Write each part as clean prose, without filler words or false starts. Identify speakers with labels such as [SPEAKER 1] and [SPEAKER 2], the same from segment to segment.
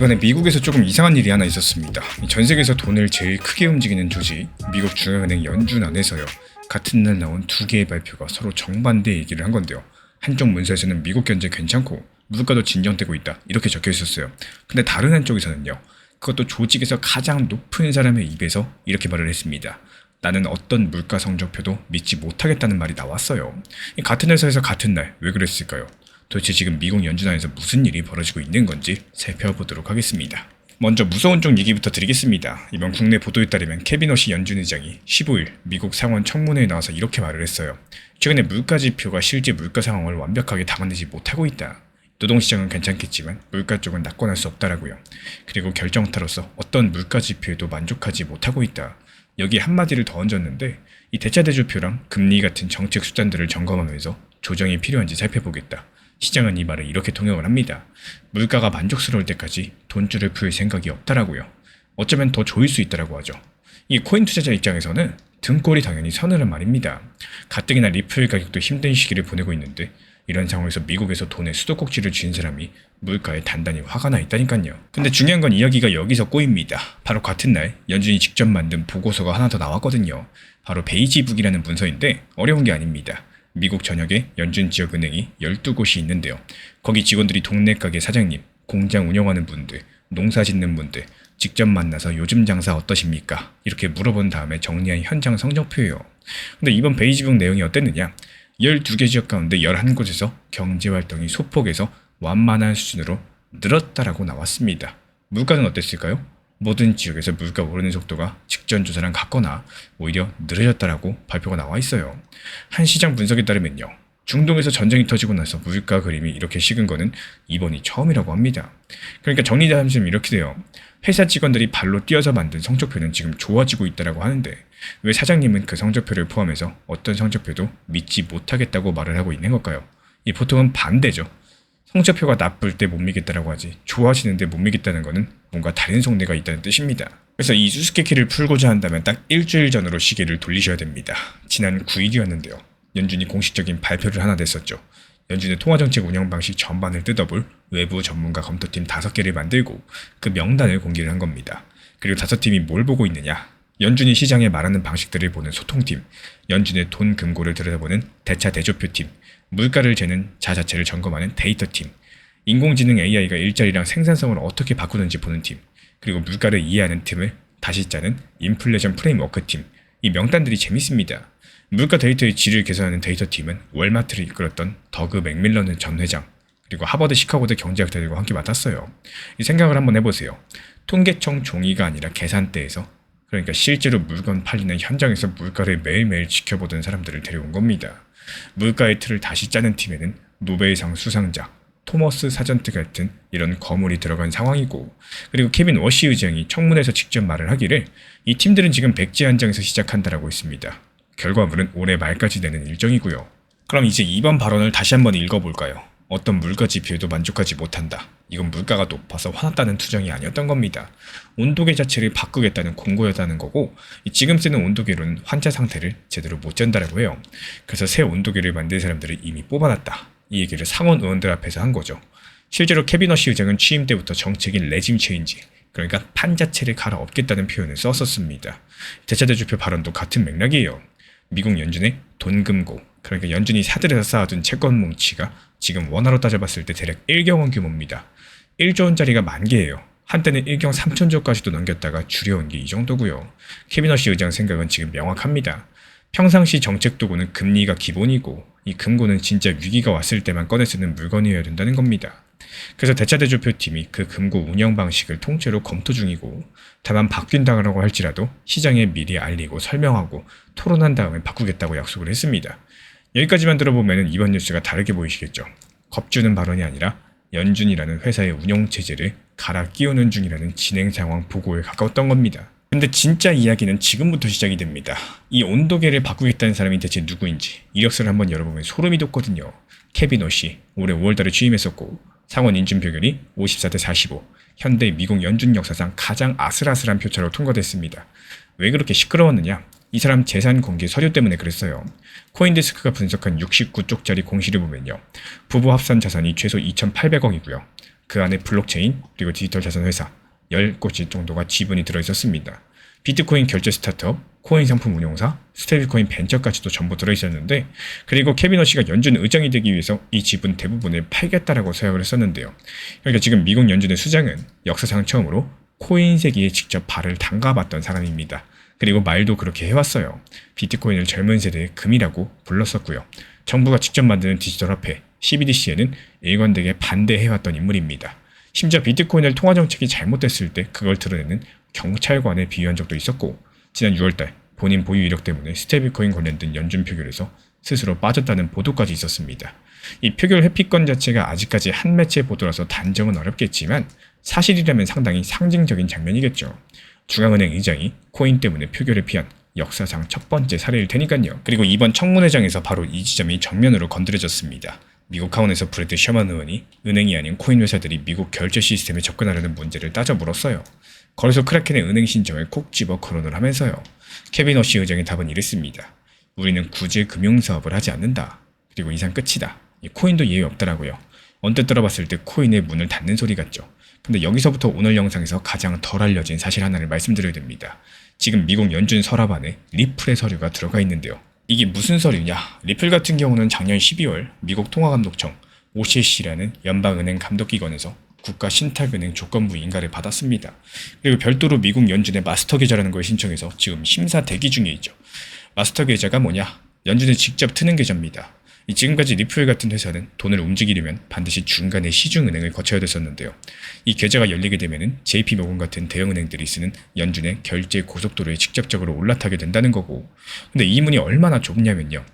[SPEAKER 1] 이번에 미국에서 조금 이상한 일이 하나 있었습니다. 전 세계에서 돈을 제일 크게 움직이는 조직, 미국 중앙은행 연준 안에서요. 같은 날 나온 두 개의 발표가 서로 정반대 얘기를 한 건데요. 한쪽 문서에서는 미국 경제 괜찮고 물가도 진정되고 있다 이렇게 적혀 있었어요. 근데 다른 한쪽에서는요. 그것도 조직에서 가장 높은 사람의 입에서 이렇게 말을 했습니다. 나는 어떤 물가 성적표도 믿지 못하겠다는 말이 나왔어요. 같은 회사에서 같은 날 왜 그랬을까요? 도대체 지금 미국 연준 안에서 무슨 일이 벌어지고 있는 건지 살펴보도록 하겠습니다. 먼저 무서운 쪽 얘기부터 드리겠습니다. 이번 국내 보도에 따르면 케빈 워시 연준 의장이 15일 미국 상원 청문회에 나와서 이렇게 말을 했어요. 최근에 물가 지표가 실제 물가 상황을 완벽하게 담아내지 못하고 있다. 노동시장은 괜찮겠지만 물가 쪽은 낙관할 수 없다라고요. 그리고 결정타로서 어떤 물가 지표에도 만족하지 못하고 있다. 여기 한마디를 더 얹었는데 이 대차대조표랑 금리 같은 정책 수단들을 점검하면서 조정이 필요한지 살펴보겠다. 시장은 이 말을 이렇게 통역을 합니다. 물가가 만족스러울 때까지 돈줄을 풀 생각이 없다라고요. 어쩌면 더 조일 수 있다라고 하죠. 이 코인 투자자 입장에서는 등골이 당연히 서늘한 말입니다. 가뜩이나 리플 가격도 힘든 시기를 보내고 있는데 이런 상황에서 미국에서 돈에 수도꼭지를 쥔 사람이 물가에 단단히 화가 나 있다니까요. 근데 중요한 건 이야기가 여기서 꼬입니다. 바로 같은 날 연준이 직접 만든 보고서가 하나 더 나왔거든요. 바로 베이지북이라는 문서인데 어려운 게 아닙니다. 미국 전역에 연준 지역은행이 12곳이 있는데요. 거기 직원들이 동네 가게 사장님, 공장 운영하는 분들, 농사 짓는 분들 직접 만나서 요즘 장사 어떠십니까? 이렇게 물어본 다음에 정리한 현장 성적표예요. 근데 이번 베이지북 내용이 어땠느냐? 12개 지역 가운데 11곳에서 경제활동이 소폭에서 완만한 수준으로 늘었다라고 나왔습니다. 물가는 어땠을까요? 모든 지역에서 물가 오르는 속도가 직전 조사랑 같거나 오히려 느려졌다라고 발표가 나와 있어요. 한 시장 분석에 따르면요. 중동에서 전쟁이 터지고 나서 물가 그림이 이렇게 식은 거는 이번이 처음이라고 합니다. 그러니까 정리하자면 이렇게 돼요. 회사 직원들이 발로 뛰어서 만든 성적표는 지금 좋아지고 있다라고 하는데 왜 사장님은 그 성적표를 포함해서 어떤 성적표도 믿지 못하겠다고 말을 하고 있는 걸까요? 이 보통은 반대죠. 성적표가 나쁠 때 못 믿겠다라고 하지 좋아지는데 못 믿겠다는 거는 뭔가 다른 속내가 있다는 뜻입니다. 그래서 이 수수께끼를 풀고자 한다면 딱 일주일 전으로 시계를 돌리셔야 됩니다. 지난 9일이었는데요. 연준이 공식적인 발표를 하나 냈었죠. 연준의 통화정책 운영 방식 전반을 뜯어볼 외부 전문가 검토팀 5개를 만들고 그 명단을 공개를 한 겁니다. 그리고 5팀이 뭘 보고 있느냐? 연준이 시장에 말하는 방식들을 보는 소통팀, 연준의 돈 금고를 들여다보는 대차대조표팀, 물가를 재는 자체를 점검하는 데이터팀, 인공지능 AI가 일자리랑 생산성을 어떻게 바꾸는지 보는 팀, 그리고 물가를 이해하는 팀을 다시 짜는 인플레이션 프레임워크팀. 이 명단들이 재밌습니다. 물가 데이터의 질을 개선하는 데이터팀은 월마트를 이끌었던 더그 맥밀런 전 회장, 그리고 하버드 시카고대 경제학자들과 함께 맡았어요. 이 생각을 한번 해보세요. 통계청 종이가 아니라 계산대에서, 그러니까 실제로 물건 팔리는 현장에서 물가를 매일매일 지켜보던 사람들을 데려온 겁니다. 물가의 틀을 다시 짜는 팀에는 노벨상 수상자, 토머스 사전트 같은 이런 거물이 들어간 상황이고, 그리고 케빈 워시 의장이 청문회에서 직접 말을 하기를 이 팀들은 지금 백지 한 장에서 시작한다라고 했습니다. 결과물은 올해 말까지 되는 일정이고요. 그럼 이제 이번 발언을 다시 한번 읽어볼까요? 어떤 물가 지표에도 만족하지 못한다. 이건 물가가 높아서 화났다는 투정이 아니었던 겁니다. 온도계 자체를 바꾸겠다는 공고였다는 거고, 지금 쓰는 온도계로는 환자 상태를 제대로 못 잰다라고 해요. 그래서 새 온도계를 만든 사람들을 이미 뽑아놨다. 이 얘기를 상원 의원들 앞에서 한 거죠. 실제로 케빈 워시 의장은 취임 때부터 정책인 레짐 체인지, 그러니까 판 자체를 갈아엎겠다는 표현을 썼었습니다. 대차대조표 발언도 같은 맥락이에요. 미국 연준의 돈금고, 그러니까 연준이 사들여서 쌓아둔 채권 뭉치가 지금 원화로 따져봤을 때 대략 1경원 규모입니다. 1조 원짜리가 10,000개예요. 한때는 1경 3천조까지도 넘겼다가 줄여온 게 이 정도고요. 케빈 워시 의장 생각은 지금 명확합니다. 평상시 정책 도구는 금리가 기본이고 이 금고는 진짜 위기가 왔을 때만 꺼내 쓰는 물건이어야 된다는 겁니다. 그래서 대차대조표팀이 그 금고 운영 방식을 통째로 검토 중이고, 다만 바뀐다고 할지라도 시장에 미리 알리고 설명하고 토론한 다음에 바꾸겠다고 약속을 했습니다. 여기까지만 들어보면 이번 뉴스가 다르게 보이시겠죠. 겁주는 발언이 아니라 연준이라는 회사의 운영체제를 갈아 끼우는 중이라는 진행 상황 보고에 가까웠던 겁니다. 근데 진짜 이야기는 지금부터 시작이 됩니다. 이 온도계를 바꾸겠다는 사람이 대체 누구인지 이력서를 한번 열어보면 소름이 돋거든요. 케빈 워시, 올해 5월달에 취임했었고 상원 인준 표결이 54대 45, 현대 미국 연준 역사상 가장 아슬아슬한 표차로 통과됐습니다. 왜 그렇게 시끄러웠느냐? 이 사람 재산 공개 서류 때문에 그랬어요. 코인데스크가 분석한 69쪽짜리 공시를 보면요. 부부 합산 자산이 최소 2,800억이고요. 그 안에 블록체인 그리고 디지털 자산 회사 10곳 정도가 지분이 들어있었습니다. 비트코인 결제 스타트업, 코인 상품 운용사, 스테이블코인 벤처까지도 전부 들어있었는데, 그리고 케빈 허시가 연준 의장이 되기 위해서 이 지분 대부분을 팔겠다라고 서약을 했었는데요. 그러니까 지금 미국 연준의 수장은 역사상 처음으로 코인 세계에 직접 발을 담가봤던 사람입니다. 그리고 말도 그렇게 해왔어요. 비트코인을 젊은 세대의 금이라고 불렀었고요. 정부가 직접 만드는 디지털 화폐 CBDC에는 일관되게 반대해왔던 인물입니다. 심지어 비트코인을 통화 정책이 잘못됐을 때 그걸 드러내는 경찰관에 비유한 적도 있었고, 지난 6월달 본인 보유 이력 때문에 스테이블코인 관련된 연준 표결에서 스스로 빠졌다는 보도까지 있었습니다. 이 표결 회피권 자체가 아직까지 한 매체 보도라서 단정은 어렵겠지만 사실이라면 상당히 상징적인 장면이겠죠. 중앙은행 의장이 코인 때문에 표결을 피한 역사상 첫 번째 사례일 테니까요. 그리고 이번 청문회장에서 바로 이 지점이 정면으로 건드려졌습니다. 미국 하원에서 브래드 셔먼 의원이 은행이 아닌 코인 회사들이 미국 결제 시스템에 접근하려는 문제를 따져 물었어요. 거기서 크라켄의 은행 신청을 콕 집어 거론을 하면서요. 케빈 허시 의장의 답은 이랬습니다. 우리는 구제 금융사업을 하지 않는다. 그리고 이상 끝이다. 이 코인도 예외 없더라고요. 언뜻 들어봤을 때 코인의 문을 닫는 소리 같죠. 근데 여기서부터 오늘 영상에서 가장 덜 알려진 사실 하나를 말씀드려야 됩니다. 지금 미국 연준 서랍 안에 리플의 서류가 들어가 있는데요. 이게 무슨 서류냐? 리플 같은 경우는 작년 12월 미국 통화감독청 OCC라는 연방은행 감독기관에서 국가신탁은행 조건부 인가를 받았습니다. 그리고 별도로 미국 연준의 마스터 계좌라는 걸 신청해서 지금 심사 대기 중에 있죠. 마스터 계좌가 뭐냐? 연준에 직접 트는 계좌입니다. 지금까지 리플 같은 회사는 돈을 움직이려면 반드시 중간에 시중은행을 거쳐야 됐었는데요. 이 계좌가 열리게 되면은 JP모건 같은 대형은행들이 쓰는 연준의 결제 고속도로에 직접적으로 올라타게 된다는 거고, 근데 이 문이 얼마나 좁냐면요.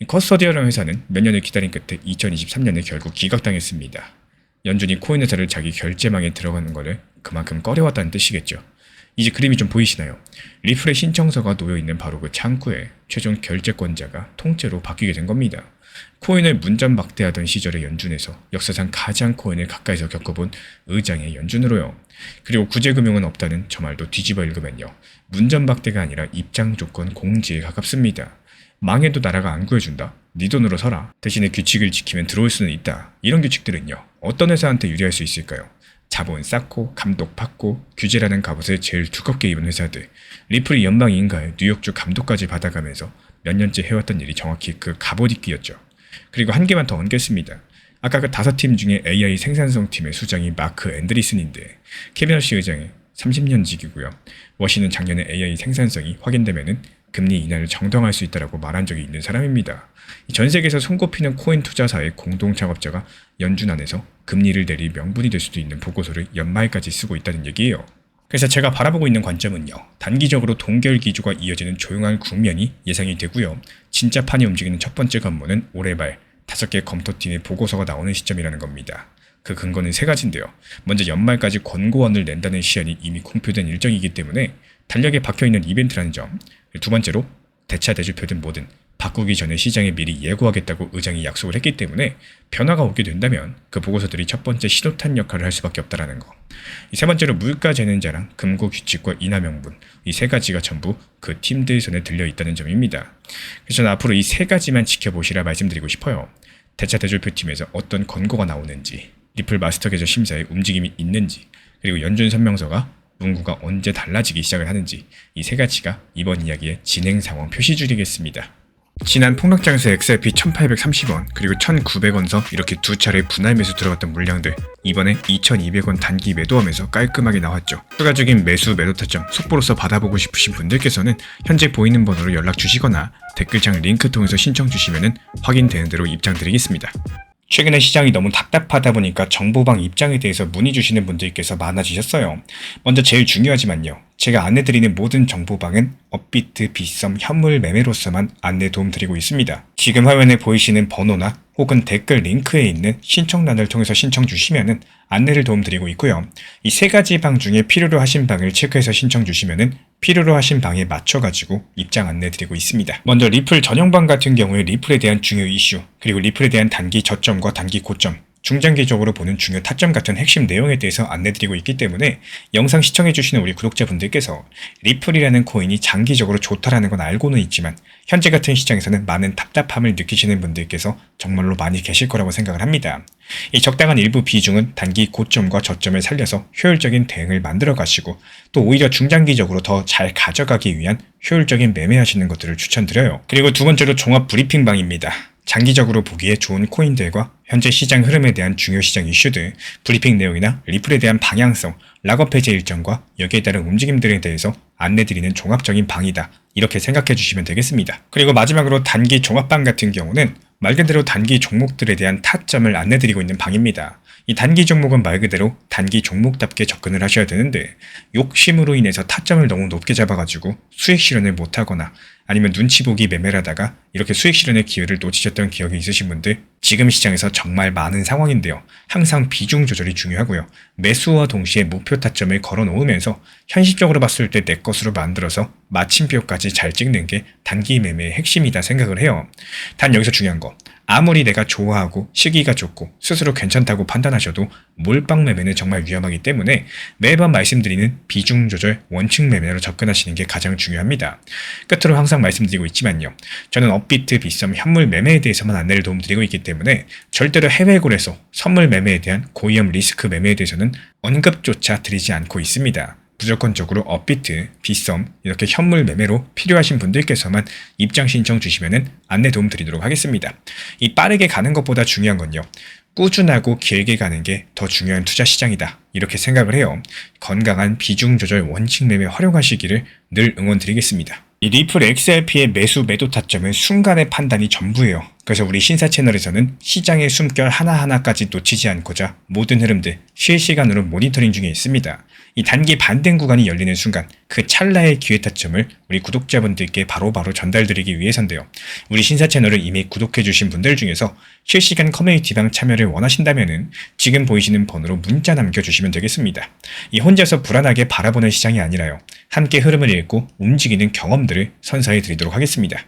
[SPEAKER 1] 커스터디어라는 회사는 몇 년을 기다린 끝에 2023년에 결국 기각당했습니다. 연준이 코인 회사를 자기 결제망에 들어가는 거를 그만큼 꺼려왔다는 뜻이겠죠. 이제 그림이 좀 보이시나요? 리플의 신청서가 놓여있는 바로 그 창구에 최종 결제권자가 통째로 바뀌게 된 겁니다. 코인을 문전박대하던 시절의 연준에서 역사상 가장 코인을 가까이서 겪어본 의장의 연준으로요. 그리고 구제금융은 없다는 저 말도 뒤집어 읽으면요. 문전박대가 아니라 입장조건 공지에 가깝습니다. 망해도 나라가 안 구해준다. 네 돈으로 서라. 대신에 규칙을 지키면 들어올 수는 있다. 이런 규칙들은요. 어떤 회사한테 유리할 수 있을까요? 자본 쌓고 감독 받고 규제라는 갑옷을 제일 두껍게 입은 회사들. 리플이 연방인가에 뉴욕주 감독까지 받아가면서 몇 년째 해왔던 일이 정확히 그 갑옷 입기였죠. 그리고 한 개만 더 얹겠습니다. 아까 그 5팀 중에 AI 생산성 팀의 수장이 마크 앤드리슨인데, 케빈 허시 의장의 30년 직이고요. 워시는 작년에 AI 생산성이 확인되면은 금리 인하를 정당화할 수 있다라고 말한 적이 있는 사람입니다. 전 세계에서 손꼽히는 코인 투자사의 공동 창업자가 연준 안에서 금리를 내릴 명분이 될 수도 있는 보고서를 연말까지 쓰고 있다는 얘기예요. 그래서 제가 바라보고 있는 관점은요. 단기적으로 동결 기조가 이어지는 조용한 국면이 예상이 되고요. 진짜 판이 움직이는 첫 번째 관문은 올해 말 5개 검토팀의 보고서가 나오는 시점이라는 겁니다. 그 근거는 3가지인데요. 먼저 연말까지 권고안을 낸다는 시한이 이미 공표된 일정이기 때문에 달력에 박혀있는 이벤트라는 점. 두 번째로 대차 대조표든 뭐든 바꾸기 전에 시장에 미리 예고하겠다고 의장이 약속을 했기 때문에 변화가 오게 된다면 그 보고서들이 첫 번째 신호탄 역할을 할 수밖에 없다는 거. 이 세 번째로 물가 재는 자랑, 금고 규칙과 인하 명분, 이 3가지가 전부 그 팀들 손에 들려있다는 점입니다. 그래서 저는 앞으로 이 3가지만 지켜보시라 말씀드리고 싶어요. 대차 대조표팀에서 어떤 권고가 나오는지, 리플 마스터 계좌 심사에 움직임이 있는지, 그리고 연준 설명서가 문구가 언제 달라지기 시작을 하는지, 이 3가지가 이번 이야기의 진행 상황 표시줄이겠습니다. 지난 폭락장에서 XRP 1830원 그리고 1900원서 이렇게 2차례 분할 매수 들어갔던 물량들, 이번에 2200원 단기 매도하면서 깔끔하게 나왔죠. 추가적인 매수 매도 타점 속보로서 받아보고 싶으신 분들께서는 현재 보이는 번호로 연락 주시거나 댓글창 링크 통해서 신청 주시면 확인되는 대로 입장 드리겠습니다. 최근에 시장이 너무 답답하다 보니까 정보방 입장에 대해서 문의 주시는 분들께서 많아지셨어요. 먼저 제일 중요하지만요. 제가 안내드리는 모든 정보방은 업비트, 빗썸, 현물 매매로서만 안내 도움 드리고 있습니다. 지금 화면에 보이시는 번호나 혹은 댓글 링크에 있는 신청란을 통해서 신청 주시면은 안내를 도움 드리고 있고요. 이 3가지 방 중에 필요로 하신 방을 체크해서 신청 주시면은 필요로 하신 방에 맞춰가지고 입장 안내 드리고 있습니다. 먼저 리플 전용방 같은 경우에 리플에 대한 중요 이슈, 그리고 리플에 대한 단기 저점과 단기 고점, 중장기적으로 보는 중요 타점 같은 핵심 내용에 대해서 안내드리고 있기 때문에 영상 시청해주시는 우리 구독자분들께서 리플이라는 코인이 장기적으로 좋다라는 건 알고는 있지만 현재 같은 시장에서는 많은 답답함을 느끼시는 분들께서 정말로 많이 계실 거라고 생각을 합니다. 이 적당한 일부 비중은 단기 고점과 저점을 살려서 효율적인 대응을 만들어 가시고 또 오히려 중장기적으로 더 잘 가져가기 위한 효율적인 매매하시는 것들을 추천드려요. 그리고 두 번째로 종합 브리핑방입니다. 장기적으로 보기에 좋은 코인들과 현재 시장 흐름에 대한 중요 시장 이슈들, 브리핑 내용이나 리플에 대한 방향성, 락업 해제 일정과 여기에 따른 움직임들에 대해서 안내드리는 종합적인 방이다. 이렇게 생각해 주시면 되겠습니다. 그리고 마지막으로 단기 종합방 같은 경우는 말 그대로 단기 종목들에 대한 타점을 안내드리고 있는 방입니다. 이 단기 종목은 말 그대로 단기 종목답게 접근을 하셔야 되는데 욕심으로 인해서 타점을 너무 높게 잡아가지고 수익 실현을 못하거나 아니면 눈치 보기 매매를 하다가 이렇게 수익 실현의 기회를 놓치셨던 기억이 있으신 분들 지금 시장에서 정말 많은 상황인데요. 항상 비중 조절이 중요하고요. 매수와 동시에 목표 타점을 걸어 놓으면서 현실적으로 봤을 때 내 것으로 만들어서 마침표까지 잘 찍는 게 단기 매매의 핵심이다 생각을 해요. 단 여기서 중요한 거. 아무리 내가 좋아하고 시기가 좋고 스스로 괜찮다고 판단하셔도 몰빵 매매는 정말 위험하기 때문에 매번 말씀드리는 비중 조절 원칙 매매로 접근하시는 게 가장 중요합니다. 끝으로 항상 말씀드리고 있지만요. 저는 업비트, 빗썸, 현물 매매에 대해서만 안내를 도움드리고 있기 때문에 절대로 해외골에서 선물 매매에 대한 고위험 리스크 매매에 대해서는 언급조차 드리지 않고 있습니다. 무조건적으로 업비트, 빗썸 이렇게 현물 매매로 필요하신 분들께서만 입장 신청 주시면 안내 도움 드리도록 하겠습니다. 이 빠르게 가는 것보다 중요한 건요. 꾸준하고 길게 가는 게 더 중요한 투자 시장이다. 이렇게 생각을 해요. 건강한 비중 조절 원칙 매매 활용하시기를 늘 응원드리겠습니다. 이 리플 XRP의 매수 매도 타점은 순간의 판단이 전부예요. 그래서 우리 신사 채널에서는 시장의 숨결 하나하나까지 놓치지 않고자 모든 흐름들 실시간으로 모니터링 중에 있습니다. 이 단기 반등 구간이 열리는 순간 그 찰나의 기회 타점을 우리 구독자분들께 바로바로 전달드리기 위해서인데요. 우리 신사 채널을 이미 구독해주신 분들 중에서 실시간 커뮤니티방 참여를 원하신다면 지금 보이시는 번호로 문자 남겨주시면 되겠습니다. 이 혼자서 불안하게 바라보는 시장이 아니라요. 함께 흐름을 읽고 움직이는 경험들을 선사해 드리도록 하겠습니다.